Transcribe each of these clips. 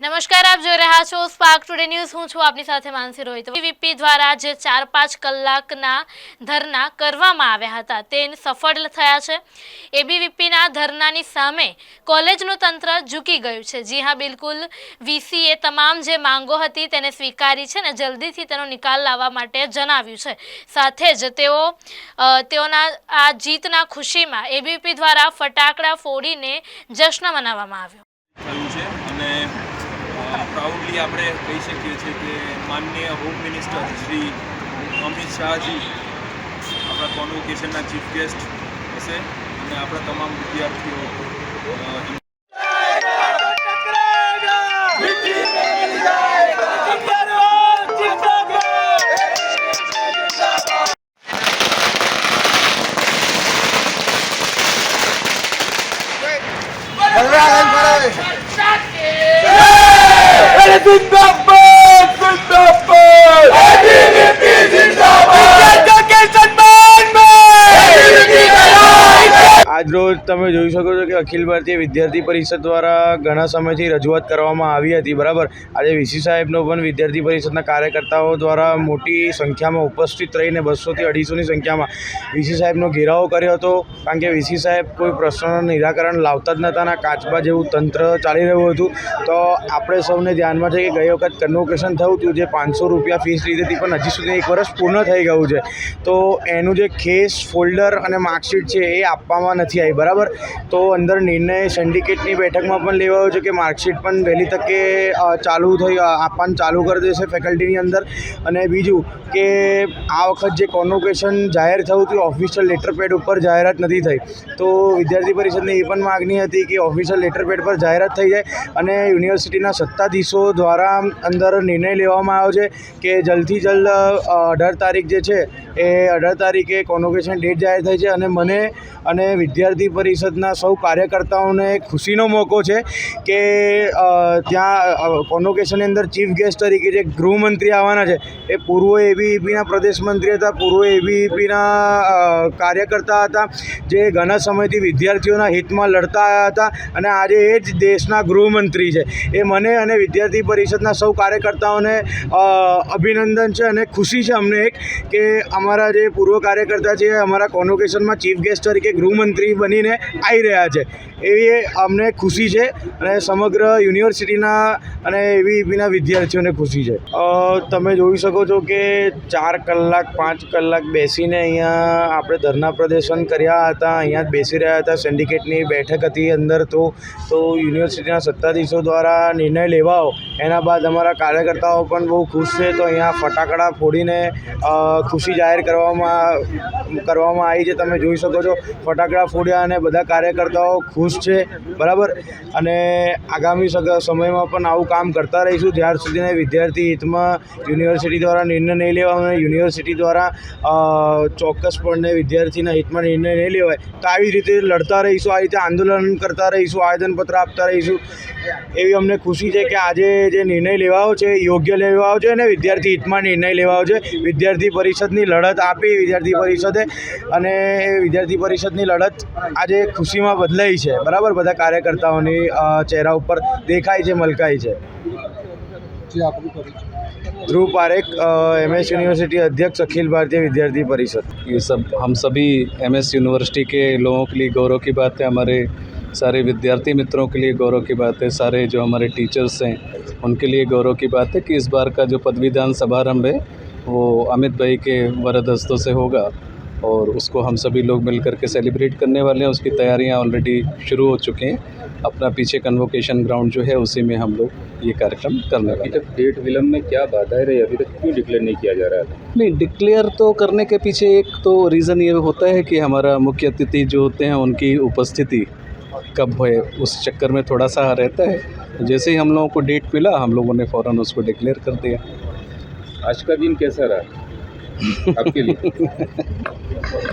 નમસ્કાર, આપ જોઈ રહ્યા છો સ્પાર્ક ટુડે ન્યૂઝ। હું છું આપની સાથે માનસી રોહિત। એબીવીપી દ્વારા જે 4-5 કલાકના ધરના કરવામાં આવ્યા હતા તે સફળ થયા છે। એબીવીપીના ધરનાની સામે કોલેજનું તંત્ર ઝૂકી ગયું છે। જી હા, બિલકુલ વીસીએ તમામ જે માંગો હતી તેને સ્વીકારી છે ને જલ્દીથી તેનો નિકાલ લાવવા માટે જણાવ્યું છે। સાથે જ તેઓના આ જીતના ખુશીમાં એબીવીપી દ્વારા ફટાકડા ફોડીને જશ્ન મનાવવામાં આવ્યો। प्राउडली આપણે કહી શકીએ છીએ કે માનનીય હોમ મિનિસ્ટર શ્રી અમિત શાહજી આપણા કોન્વોકેશનના ચીફ ગેસ્ટ હશે અને આપણા તમામ વિદ્યાર્થીઓ आज रोज તમે જોઈ શકો છો કે અખિલ ભારતીય વિદ્યાર્થી પરિષદ દ્વારા ઘણા સમયથી રજૂઆત કરવામાં આવી હતી। બરાબર, આજે વીસી સાહેબનો પણ વિદ્યાર્થી પરિષદના કાર્યકર્તાઓ દ્વારા મોટી સંખ્યામાં ઉપસ્થિત રહીને 200 થી 250ની સંખ્યામાં વીસી સાહેબનો ઘેરાવો કર્યો હતો। કારણ કે વીસી સાહેબ કોઈ પ્રશ્નોનું નિરાકરણ લાવતા જ નહોતા અને કાચબા જેવું તંત્ર ચાલી રહ્યું હતું। તો આપણે સૌને ધ્યાનમાં છે કે ગઈ વખત કન્વોકેશન થયું હતું, જે 500 રૂપિયા ફીસ લીધી હતી, પણ હજી સુધી 1 વર્ષ પૂર્ણ થઈ ગયું છે। તો એનું જે કેસ ફોલ્ડર અને માર્કશીટ છે એ આપવામાં નથી આવી। બરાબર, તો અંદર નિર્ણય સિન્ડિકેટની બેઠકમાં પણ લેવાયો છે કે માર્કશીટ પણ વહેલી તકે આપવાનું ચાલુ કરી દેશે ફેકલ્ટીની અંદર। અને બીજું કે આ વખત જે કોન્વોકેશન જાહેર થયું હતું ઓફિશિયલ લેટર પેડ ઉપર જાહેરાત નથી થઈ, તો વિદ્યાર્થી પરિષદની એ પણ માગણી હતી કે ઓફિશિયલ લેટર પેડ પર જાહેરાત થઈ જાય અને યુનિવર્સિટીના સત્તાધીશો દ્વારા અંદર નિર્ણય લેવામાં આવ્યો છે કે જલ્દથી જલ્દ 18 તારીખ જે છે એ 18 તારીખે કોન્વોકેશન ડેટ જાહેર થઈ છે। અને મને અને વિદ્યાર્થી પરિષદના સૌ કાર્યકર્તાઓને ખુશીનો મોકો છે કે ત્યાં કોન્વોકેશનની અંદર ચીફ ગેસ્ટ તરીકે જે ગૃહમંત્રી આવવાના છે એ પૂર્વ એબીવીપીના પ્રદેશ મંત્રી હતા, પૂર્વ એબીવીપીના કાર્યકર્તા હતા, જે ઘણા સમયથી વિદ્યાર્થીઓના હિતમાં લડતા આવ્યા હતા અને આજે એ જ દેશના ગૃહમંત્રી છે। એ મને અને વિદ્યાર્થી પરિષદના સૌ કાર્યકર્તાઓને અભિનંદન છે અને ખુશી છે અમને એક કે અમારા જે પૂર્વ કાર્યકર્તા છે અમારા કોન્વોકેશનમાં ચીફ ગેસ્ટ તરીકે ગૃહમંત્રી બનીને આવી રહ્યા છે, એવી અમને ખુશી છે અને સમગ્ર યુનિવર્સિટીના અને એબીવીપીના વિદ્યાર્થીઓને ખુશી છે। તમે જોઈ શકો છો કે 4 કલાક 5 કલાક બેસીને અહીંયા આપણે ધરના પ્રદર્શન કર્યા હતા, અહીંયા જ બેસી રહ્યા હતા। સિન્ડિકેટની બેઠક હતી અંદર, તો યુનિવર્સિટીના સત્તાધીશો દ્વારા નિર્ણય લેવાયો એના બાદ અમારા કાર્યકર્તાઓ પણ બહુ ખુશ છે। તો અહીંયા ફટાકડા ફોડીને ખુશી જાહેર કરવામાં આવી છે। તમે જોઈ શકો છો ફટાકડા ફોડ્યા અને બધા કાર્યકર્તાઓ ખુશ છે। બરાબર, અને આગામી સમયમાં પણ આવું કામ કરતા રહીશું જ્યાર સુધીને વિદ્યાર્થી હિતમાં યુનિવર્સિટી દ્વારા નિર્ણય નહીં લેવામાં આવે, યુનિવર્સિટી દ્વારા ચોક્કસપણે વિદ્યાર્થીના હિતમાં નિર્ણય નહીં લેવાય તો આવી રીતે લડતા રહીશું, આ રીતે આંદોલન કરતા રહીશું, આવેદનપત્ર આપતા રહીશું। એવી અમને ખુશી છે કે આજે જે નિર્ણય લેવાયો છે યોગ્ય લેવાયો છે અને વિદ્યાર્થી હિતમાં નિર્ણય લેવાયો છે। વિદ્યાર્થી પરિષદની લડત આપી વિદ્યાર્થી પરિષદે અને વિદ્યાર્થી પરિષદની લડત આજે ખુશીમાં બદલાઈ છે। બરાબર, બધા કાર્યકર્તાઓની ચહેરા ઉપર દેખાય છે, મલકાય છે। ध्रुव पारेख, MS यूनिवर्सिटी अध्यक्ष, अखिल भारतीय विद्यार्थी परिषद। ये सब हम सभी MS यूनिवर्सिटी के लोगों के लिए गौरव की बात है, हमारे सारे विद्यार्थी मित्रों के लिए गौरव की बात है, सारे जो हमारे टीचर्स हैं उनके लिए गौरव की बात है कि इस बार का जो पदवीदान समारंभ है वो अमित भाई के वरद हस्तों से होगा और उसको हम सभी लोग मिलकर के सेलिब्रेट करने वाले हैं। उसकी तैयारियां ऑलरेडी शुरू हो चुकी हैं। अपना पीछे कन्वोकेशन ग्राउंड जो है उसी में हम लोग ये कार्यक्रम करने वाले हैं। अभी तक डेट विलम्ब में क्या बाधाएं रही, अभी तक क्यों डिक्लेयर नहीं किया जा रहा है? नहीं, डिक्लेयर तो करने के पीछे एक तो रीज़न ये होता है कि हमारा मुख्य अतिथि जो होते हैं उनकी उपस्थिति कब है उस चक्कर में थोड़ा सा रहता है। जैसे ही हम लोगों को डेट मिला हम लोगों ने फ़ौरन उसको डिक्लेयर कर दिया। आज का दिन कैसा रहा आपके लिए?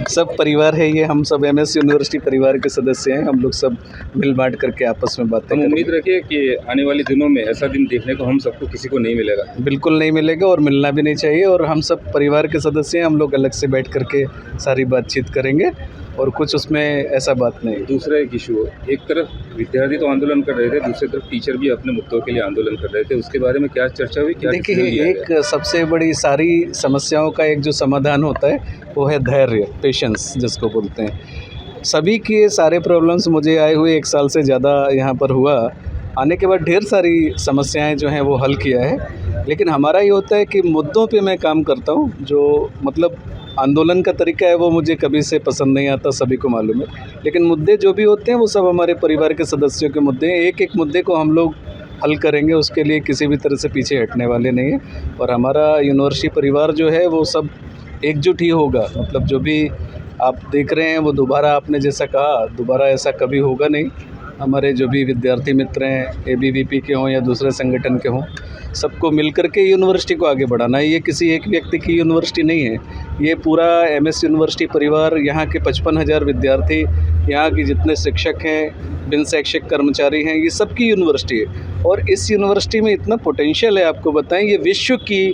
सब परिवार है ये, हम सब MS यूनिवर्सिटी परिवार के सदस्य हैं, हम लोग सब मिल बांट करके आपस में बातें हम उम्मीद रखिए कि आने वाले दिनों में ऐसा दिन देखने को हम सबको किसी को नहीं मिलेगा। बिल्कुल नहीं मिलेगा और मिलना भी नहीं चाहिए। और हम सब परिवार के सदस्य हैं, हम लोग अलग से बैठ करके सारी बातचीत करेंगे और कुछ उसमें ऐसा बात नहीं। दूसरा एक इशू, एक तरफ विद्यार्थी तो आंदोलन कर रहे थे, दूसरी तरफ टीचर भी अपने मुद्दों के लिए आंदोलन कर रहे थे, उसके बारे में क्या चर्चा हुई, क्या देखिए, decision लिया एक सबसे बड़ी सारी समस्याओं का एक जो समाधान होता है वो है धैर्य, पेशेंस जिसको बोलते हैं। सभी के सारे प्रॉब्लम्स मुझे आए हुए 1 साल से ज़्यादा यहाँ पर हुआ, आने के बाद ढेर सारी समस्याएं जो हैं वो हल किया है। लेकिन हमारा ये होता है कि मुद्दों पे मैं काम करता हूँ, जो मतलब आंदोलन का तरीका है वो मुझे कभी से पसंद नहीं आता, सभी को मालूम है। लेकिन मुद्दे जो भी होते हैं वो सब हमारे परिवार के सदस्यों के मुद्दे हैं। एक एक मुद्दे को हम लोग हल करेंगे, उसके लिए किसी भी तरह से पीछे हटने वाले नहीं हैं। और हमारा यूनिवर्सिटी परिवार जो है वो सब एकजुट ही होगा। मतलब जो भी आप देख रहे हैं वो दोबारा, आपने जैसा कहा, दोबारा ऐसा कभी होगा नहीं। हमारे जो भी विद्यार्थी मित्र हैं, एबीवीपी के हों या दूसरे संगठन के हों, सबको मिलकर के यूनिवर्सिटी को आगे बढ़ाना है। ये किसी एक व्यक्ति की यूनिवर्सिटी नहीं है, ये पूरा एमएस यूनिवर्सिटी परिवार, यहाँ के 55,000 विद्यार्थी, यहाँ के जितने शिक्षक हैं, बिन शैक्षिक कर्मचारी हैं, ये सबकी यूनिवर्सिटी है। और इस यूनिवर्सिटी में इतना पोटेंशियल है, आपको बताएं, ये विश्व की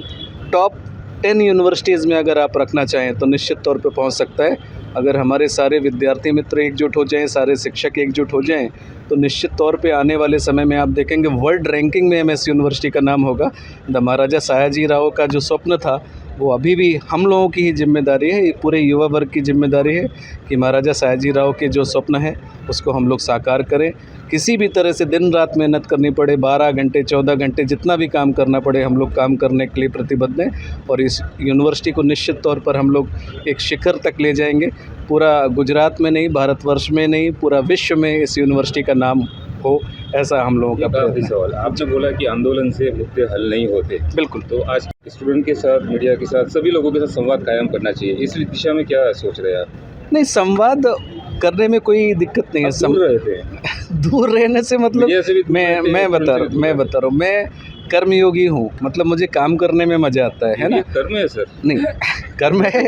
टॉप 10 यूनिवर्सिटीज़ में अगर आप रखना चाहें तो निश्चित तौर पे पहुंच सकता है। अगर हमारे सारे विद्यार्थी मित्र एकजुट हो जाएं, सारे शिक्षक एकजुट हो जाएं, तो निश्चित तौर पे आने वाले समय में आप देखेंगे वर्ल्ड रैंकिंग में एमएस यूनिवर्सिटी का नाम होगा। द महाराजा सयाजीराव का जो स्वप्न था वो अभी भी हम लोगों की ही जिम्मेदारी है, पूरे युवा वर्ग की जिम्मेदारी है कि महाराजा सयाजीराव के जो स्वप्न है उसको हम लोग साकार करें। किसी भी तरह से दिन रात मेहनत करनी पड़े, 12 घंटे 14 घंटे जितना भी काम करना पड़े, हम लोग काम करने के लिए प्रतिबद्ध हैं। और इस यूनिवर्सिटी को निश्चित तौर पर हम लोग एक शिखर तक ले जाएंगे। पूरा गुजरात में नहीं, भारतवर्ष में नहीं, पूरा विश्व में इस यूनिवर्सिटी का नाम हो, ऐसा हम लोगों का प्रयत्न है। सवाल, आपने बोला कि आंदोलन से मुद्दे हल नहीं होते, बिल्कुल। तो आज स्टूडेंट के साथ, मीडिया के साथ, सभी लोगों के साथ संवाद कायम करना चाहिए, इस दिशा में क्या सोच रहे हैं आप? नहीं, संवाद करने में कोई दिक्कत नहीं है। आप दूर रहे थे। दूर रहने से मतलब मीडिया से भी दूर रहते हैं, मैं बता रहा हूँ, मैं कर्मयोगी हूँ। मतलब मुझे काम करने में मज़ा आता है ना। ये कर्म है सर? नहीं, कर्म है,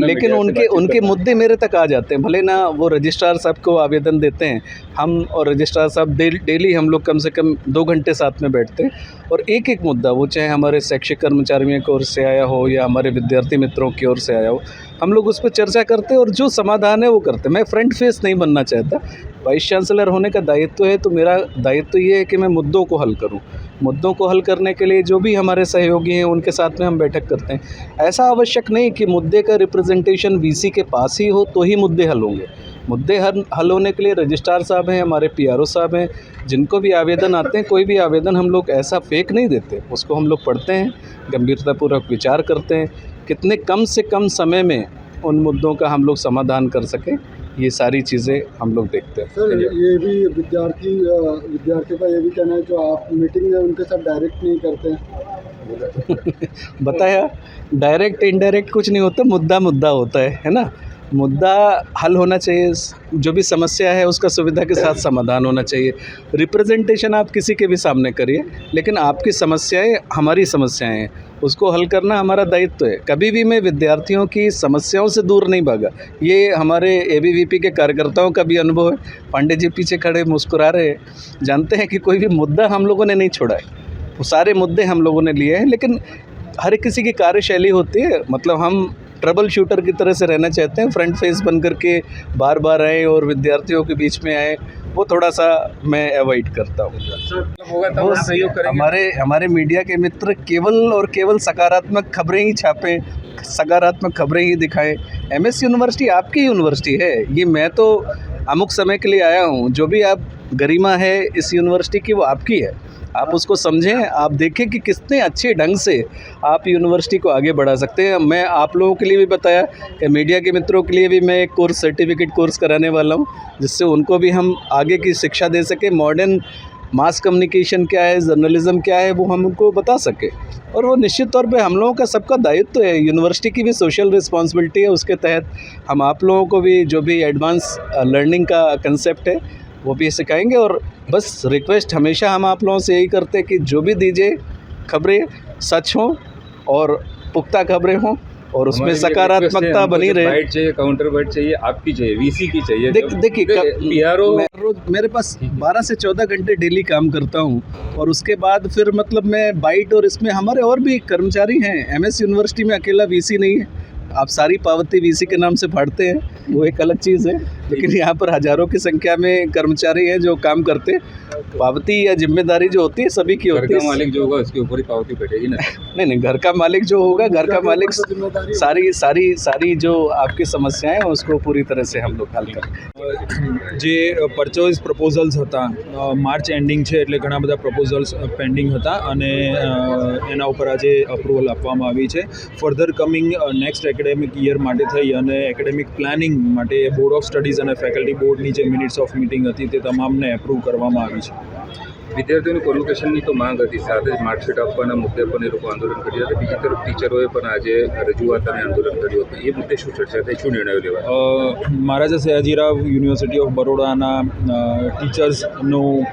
लेकिन उनके मुद्दे मेरे तक आ जाते हैं। भले ना वो रजिस्ट्रार साहब को आवेदन देते हैं, हम और रजिस्ट्रार साहब डेली हम लोग कम से कम 2 घंटे साथ में बैठते हैं और एक एक मुद्दा, वो चाहे हमारे शैक्षिक कर्मचारियों की ओर से आया हो या हमारे विद्यार्थी मित्रों की ओर से आया हो, हम लोग उस पर चर्चा करते हैं और जो समाधान है वो करते हैं। मैं फ्रंट फेस नहीं बनना चाहता। वाइस चांसलर होने का दायित्व है, तो मेरा दायित्व ये है कि मैं मुद्दों को हल करूं। मुद्दों को हल करने के लिए जो भी हमारे सहयोगी हैं उनके साथ में हम बैठक करते हैं। ऐसा आवश्यक नहीं कि मुद्दे का रिप्रेजेंटेशन वीसी के पास ही हो तो ही मुद्दे हल होंगे। मुद्दे हल होने के लिए रजिस्ट्रार साहब हैं, हमारे पीआरओ साहब हैं, जिनको भी आवेदन आते हैं, कोई भी आवेदन हम लोग ऐसा फेक नहीं देते, उसको हम लोग पढ़ते हैं, गंभीरतापूर्वक विचार करते हैं, कितने कम से कम समय में उन मुद्दों का हम लोग समाधान कर सकें, ये सारी चीज़ें हम लोग देखते हैं। सर, ये भी विद्यार्थियों का ये भी कहना है, जो आप मीटिंग में उनके साथ डायरेक्ट नहीं करते हैं। बताया, डायरेक्ट इनडायरेक्ट कुछ नहीं होता, मुद्दा होता है ना। मुद्दा हल होना चाहिए, जो भी समस्या है उसका सुविधा के साथ समाधान होना चाहिए। रिप्रेजेंटेशन आप किसी के भी सामने करिए, लेकिन आपकी समस्याएं हमारी समस्याएं हैं, उसको हल करना हमारा दायित्व है। कभी भी मैं विद्यार्थियों की समस्याओं से दूर नहीं भागा। ये हमारे एबीवीपी के कार्यकर्ताओं का भी अनुभव है। पांडे जी पीछे खड़े मुस्कुरा रहे हैं, जानते हैं कि कोई भी मुद्दा हम लोगों ने नहीं छोड़ा है, वो सारे मुद्दे हम लोगों ने लिए हैं। लेकिन हर किसी की कार्यशैली होती है, मतलब हम ट्रबल शूटर की तरह से रहना चाहते हैं, फ्रंट फेस बन करके बार बार आए और विद्यार्थियों के बीच में आए, वो थोड़ा सा मैं अवॉइड करता हूँ। हमारे मीडिया के मित्र केवल सकारात्मक खबरें ही छापें, सकारात्मक खबरें ही दिखाएं। एमएस यूनिवर्सिटी आपकी यूनिवर्सिटी है, ये मैं तो अमुक समय के लिए आया हूँ। जो भी आप गरिमा है इस यूनिवर्सिटी की, वो आपकी है। आप उसको समझें, आप देखें कि कितने अच्छे ढंग से आप यूनिवर्सिटी को आगे बढ़ा सकते हैं। मैं आप लोगों के लिए भी बताया कि मीडिया के मित्रों के लिए भी मैं एक कोर्स, सर्टिफिकेट कोर्स कराने वाला हूं, जिससे उनको भी हम आगे की शिक्षा दे सकें। मॉडर्न मास कम्युनिकेशन क्या है, जर्नलिज्म क्या है, वो हम उनको बता सकें। और वो निश्चित तौर पे हम लोगों का सबका दायित्व है। यूनिवर्सिटी की भी सोशल रिस्पॉन्सिबिलिटी है, उसके तहत हम आप लोगों को भी जो भी एडवांस लर्निंग का कंसेप्ट है वो भी सिखाएंगे। और बस रिक्वेस्ट हमेशा हम आप लोगों से यही करते हैं कि जो भी दीजिए खबरें सच हों और पुख्ता खबरें हों और उसमें सकारात्मकता बनी रहे। बाइट चाहिए, काउंटर बाइट चाहिए, आपकी चाहिए, वीसी की चाहिए। देखिए, मेरे पास 12 से 14 घंटे डेली काम करता हूँ और उसके बाद फिर मतलब मैं बाइट, और इसमें हमारे और भी कर्मचारी हैं। एमएस यूनिवर्सिटी में अकेला वीसी नहीं है, आप सारी पावती वीसी के नाम से फाड़ते हैं, वो एक अलग चीज़ है, लेकिन यहाँ पर हज़ारों की संख्या में कर्मचारी हैं जो काम करते हैं। पावती या जिम्मेदारी जो होती है सभी की घर होती का है। मालिक जो होगा उसके ऊपर ही पावती बैठेगी ना। नहीं, घर का मालिक जो होगा, घर का मालिक जिम्मेदारी सारी जो आपकी समस्याएं हैं उसको पूरी तरह से हम लोग हल करें। જે પરચેઝ પ્રપોઝલ્સ હતા માર્ચ એન્ડિંગ છે એટલે ઘણા બધા પ્રપોઝલ્સ પેન્ડિંગ હતા અને એના ઉપર આજે અપ્રુવલ આપવામાં આવી છે. Further coming next academic year માટે થઈ અને એકેડેમિક પ્લાનિંગ માટે બોર્ડ ઓફ સ્ટડીઝ અને ફેકલ્ટી બોર્ડની જે મિનિટ્સ ઓફ મિટિંગ હતી તે તમામને એપ્રૂવ કરવામાં આવી છે. વિદ્યાર્થીઓની કોન્વોકેશનની તો માંગ હતી, સાથે જ માર્કશીટ આપવાના મુદ્દે પણ એ લોકો આંદોલન કર્યું હતું. બીજી તરફ ટીચરોએ પણ આજે રજૂઆત અને આંદોલન કર્યું હતું. એ મુદ્દે શું ચર્ચા થઈ, શું નિર્ણયો લેવાયા? મહારાજા સયાજીરાવ યુનિવર્સિટી ઓફ બરોડાના ટીચર્સનું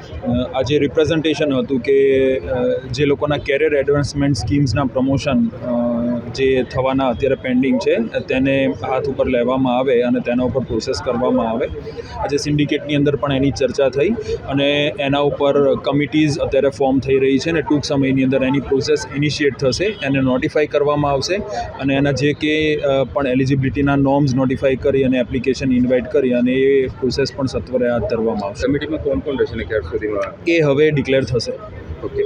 આજે રિપ્રેઝન્ટેશન હતું કે જે લોકોના કેરિયર એડવાન્સમેન્ટ સ્કીમ્સના પ્રમોશન જે થવાના અત્યારે પેન્ડિંગ છે તેને હાથ ઉપર લેવામાં આવે અને તેના ઉપર પ્રોસેસ કરવામાં આવે. આજે સિન્ડિકેટની અંદર પણ એની ચર્ચા થઈ અને એના ઉપર કમિટીઝ અત્યારે ફોર્મ થઈ રહી છે અને ટૂંક સમયની અંદર એની પ્રોસેસ ઇનિશિએટ થશે, એને નોટિફાઈ કરવામાં આવશે અને એના જે કે પણ એલિજિબિલિટીના નોર્મ્સ નોટિફાઈ કરી અને એપ્લિકેશન ઇન્વાઇટ કરી અને એ પ્રોસેસ પણ સત્વરે હાથ ધરવામાં આવશે. કમિટીમાં કોણ કોણ રહેશે ને ક્યાર સુધીમાં? એ હવે ડિક્લેર થશે. ઓકે.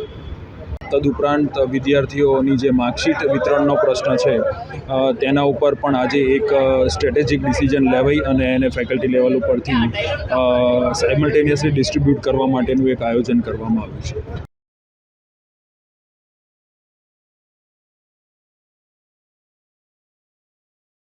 તદુપરાંત વિદ્યાર્થીઓની જે માર્કશીટ વિતરણનો પ્રશ્ન છે તેના ઉપર પણ આજે એક સ્ટ્રેટેજિક ડિસિઝન લેવાઈ અને એને ફેકલ્ટી લેવલ ઉપરથી સાયમલ્ટેનિયસલી ડિસ્ટ્રીબ્યુટ કરવા માટેનું એક આયોજન કરવામાં આવ્યું છે.